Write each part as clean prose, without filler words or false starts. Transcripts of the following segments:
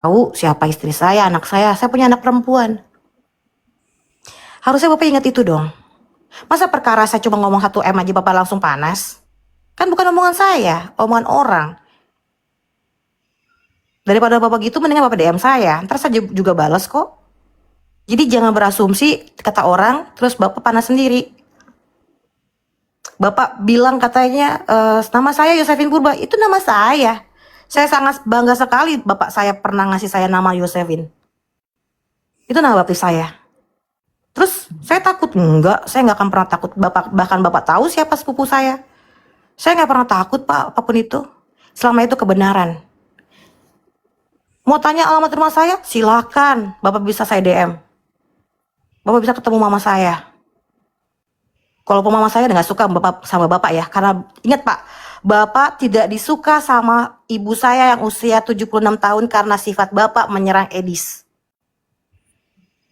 tahu siapa istri saya, anak saya punya anak perempuan. Harusnya Bapak ingat itu dong. Masa perkara saya cuma ngomong 1 M aja Bapak langsung panas? Kan bukan omongan saya, omongan orang. Daripada Bapak gitu mendingan Bapak DM saya, ntar saya juga balas kok. Jadi jangan berasumsi kata orang terus Bapak panas sendiri. Bapak bilang katanya nama saya Yosefin Purba, itu nama saya. Saya sangat bangga sekali Bapak saya pernah ngasih saya nama Yosefin. Itu nama baptis saya. Terus saya takut? Enggak, saya nggak akan pernah takut. Bahkan Bapak tahu siapa sepupu saya. Saya nggak pernah takut Pak, apapun itu. Selama itu kebenaran. Mau tanya alamat rumah saya? Silakan, Bapak bisa saya DM. Bapak bisa ketemu mama saya. Kalaupun mama saya nggak suka sama Bapak ya, karena ingat Pak, Bapak tidak disuka sama ibu saya yang usia 76 tahun karena sifat Bapak menyerang Edis.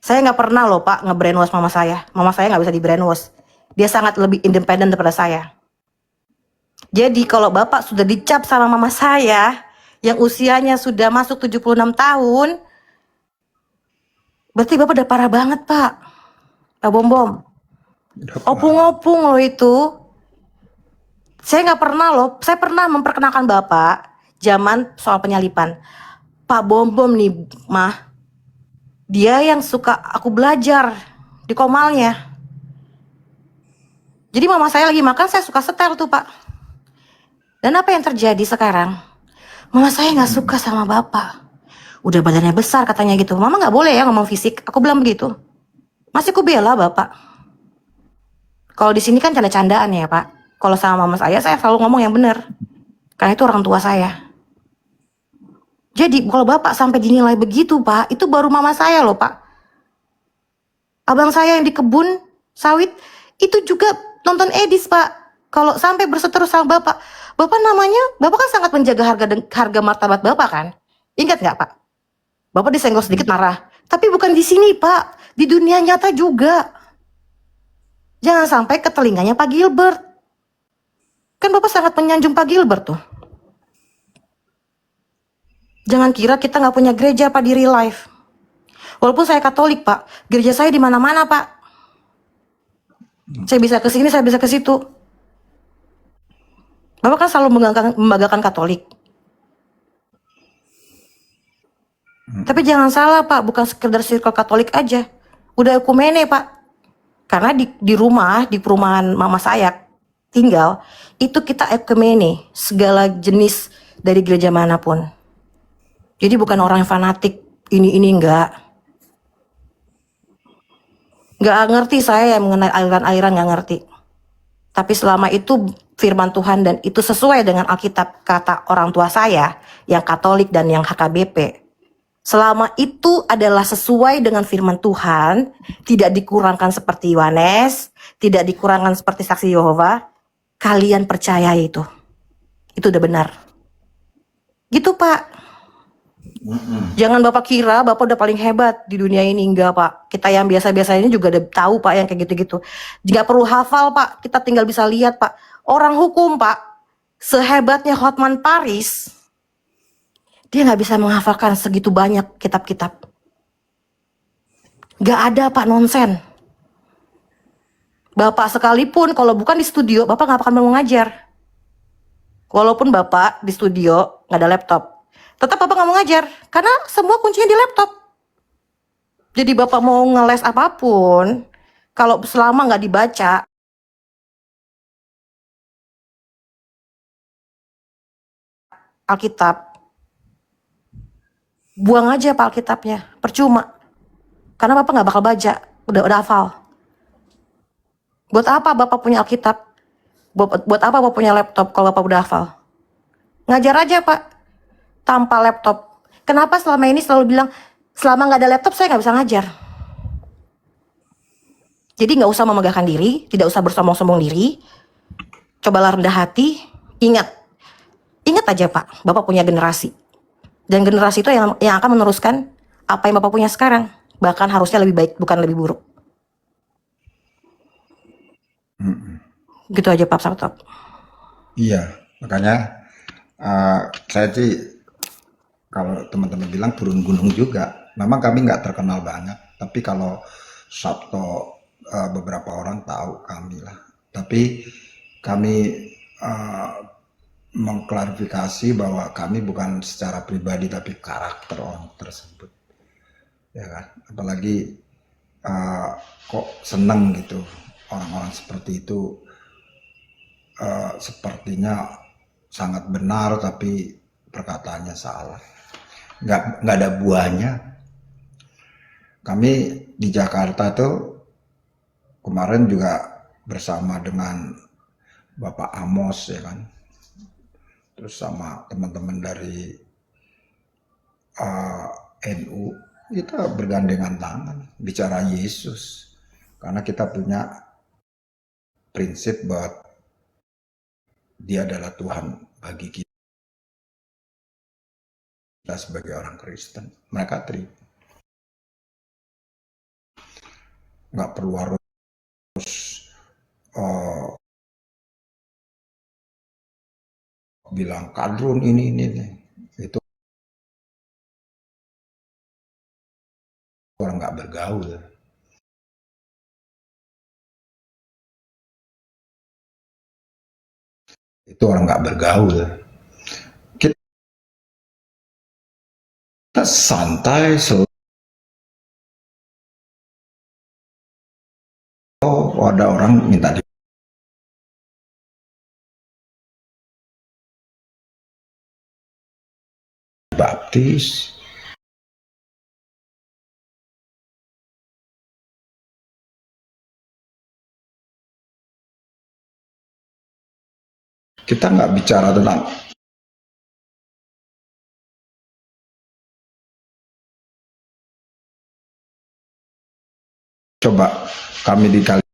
Saya nggak pernah loh Pak nge-brainwash mama saya. Mama saya nggak bisa di-brainwash. Dia sangat lebih independen daripada saya. Jadi kalau Bapak sudah dicap sama mama saya yang usianya sudah masuk 76 tahun, berarti Bapak udah parah banget Pak. Pak Bom. Opung-opung loh itu. Saya nggak pernah loh. Saya pernah memperkenalkan Bapak zaman soal penyalipan. Pak Bom nih mah. Dia yang suka aku belajar di Komalnya. Jadi mama saya lagi makan, saya suka setel tuh Pak. Dan apa yang terjadi sekarang? Mama saya nggak suka sama Bapak. Udah badannya besar katanya gitu. Mama nggak boleh ya ngomong fisik. Aku bilang begitu. Masih ku bela Bapak. Kalau di sini kan canda-candaan ya Pak. Kalau sama mama saya selalu ngomong yang benar. Karena itu orang tua saya. Jadi kalau Bapak sampai dinilai begitu Pak, itu baru mama saya loh Pak. Abang saya yang di kebun sawit itu juga nonton Edis Pak. Kalau sampai berseteru sama Bapak, Bapak kan sangat menjaga harga martabat Bapak kan? Ingat nggak Pak? Bapak disenggol sedikit marah. Tapi bukan di sini Pak, di dunia nyata juga. Jangan sampai ke telinganya Pak Gilbert. Kan Bapak sangat menyanjung Pak Gilbert tuh. Jangan kira kita nggak punya gereja Pak di real life. Walaupun saya Katolik Pak, gereja saya di mana-mana Pak. Saya bisa ke sini, saya bisa ke situ. Bapak kan selalu membanggakan Katolik. Tapi jangan salah Pak, bukan sekedar circle Katolik aja. Udah ekumene Pak. Karena di rumah, di perumahan mama saya tinggal, itu kita ekumene, segala jenis dari gereja manapun. Jadi bukan orang yang fanatik, ini enggak. Enggak ngerti saya yang mengenai aliran-aliran, enggak ngerti. Tapi selama itu firman Tuhan dan itu sesuai dengan Alkitab kata orang tua saya, yang Katolik dan yang HKBP. Selama itu adalah sesuai dengan firman Tuhan, tidak dikurangkan seperti Yohanes, tidak dikurangkan seperti saksi Yehova, kalian percaya itu. Itu udah benar. Gitu Pak. Jangan Bapak kira Bapak udah paling hebat di dunia ini. Enggak Pak. Kita yang biasa-biasa ini juga udah tahu Pak yang kayak gitu-gitu. Nggak perlu hafal Pak. Kita tinggal bisa lihat Pak. Orang hukum Pak, sehebatnya Hotman Paris, dia nggak bisa menghafalkan segitu banyak kitab-kitab. Nggak ada Pak nonsen. Bapak sekalipun kalau bukan di studio, Bapak nggak akan mau ngajar. Walaupun Bapak di studio nggak ada laptop, tetap Bapak nggak mau ngajar karena semua kuncinya di laptop. Jadi Bapak mau ngeles apapun, kalau selama nggak dibaca Alkitab, buang aja Pak Alkitabnya, percuma. Karena Bapak nggak bakal baca, udah hafal. Buat apa Bapak punya Alkitab? Buat apa Bapak punya laptop kalau Bapak udah hafal? Ngajar aja Pak, tanpa laptop. Kenapa selama ini selalu bilang, selama nggak ada laptop saya nggak bisa ngajar? Jadi nggak usah memegahkan diri, tidak usah bersombong-sombong diri. Cobalah rendah hati, ingat aja Pak, Bapak punya generasi. Dan generasi itu yang akan meneruskan apa yang Bapak punya sekarang. Bahkan harusnya lebih baik, bukan lebih buruk. Gitu aja Pak Sabtop. Iya, makanya saya sih Kalau teman-teman bilang turun gunung juga, memang kami nggak terkenal banget, tapi kalau Sabto beberapa orang tahu kami lah. Tapi kami eh, mengklarifikasi bahwa kami bukan secara pribadi tapi karakter orang tersebut, ya kan? Apalagi eh, kok seneng gitu orang-orang seperti itu, sepertinya sangat benar tapi perkataannya salah, nggak ada buahnya. Kami di Jakarta tuh kemarin juga bersama dengan Bapak Amos, ya kan, terus sama teman-teman dari NU, kita bergandengan tangan bicara Yesus karena kita punya prinsip bahwa dia adalah Tuhan bagi kita sebagai orang Kristen. Mereka terima, nggak perlu harus uh, bilang kadrun ini itu orang nggak bergaul, itu orang nggak bergaul. Kita santai, selalu ada orang minta dibaptis, kita nggak bicara tentang coba kami dikali